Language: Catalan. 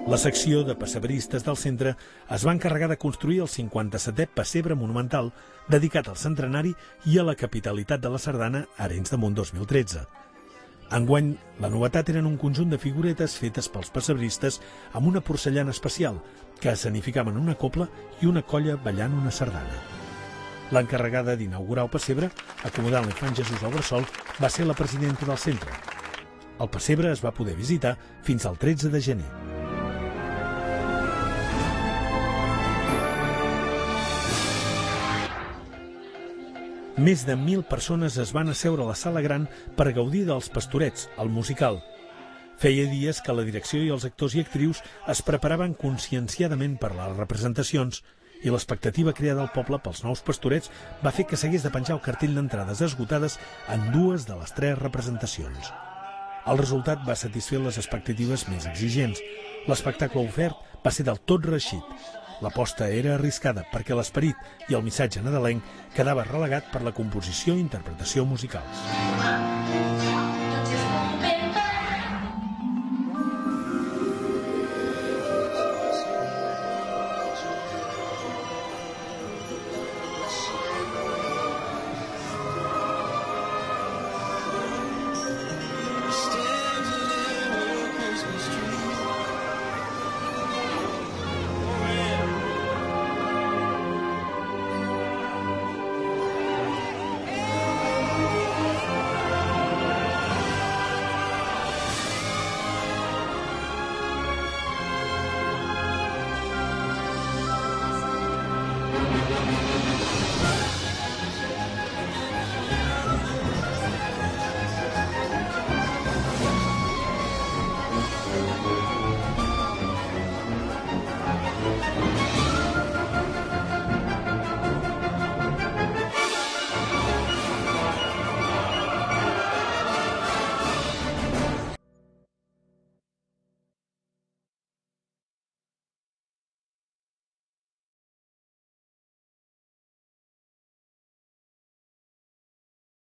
La secció de pessebristes del centre es va encarregar de construir el 57è pessebre monumental dedicat al centenari i a la capitalitat de la sardana Arenys de Munt 2013. Enguany, la novetat eren un conjunt de figuretes fetes pels pessebristes amb una porcellana especial que escenificaven una cobla i una colla ballant una sardana. L'encarregada d'inaugurar el pessebre, acomodant l'infant Jesús al bressol, va ser la presidenta del centre. El pessebre es va poder visitar fins al 13 de gener. Més de 1.000 persones es van asseure a la sala gran per gaudir dels Pastorets, el musical. Feia dies que la direcció i els actors i actrius es preparaven conscienciadament per les representacions i l'expectativa creada al poble pels nous Pastorets va fer que s'hagués de penjar el cartell d'entrades esgotades en 2 de les 3 representacions. El resultat va satisfer les expectatives més exigents. L'espectacle ofert va ser del tot reeixit. L'aposta era arriscada perquè l'esperit i el missatge nadalenc quedava relegat per la composició i interpretació musicals.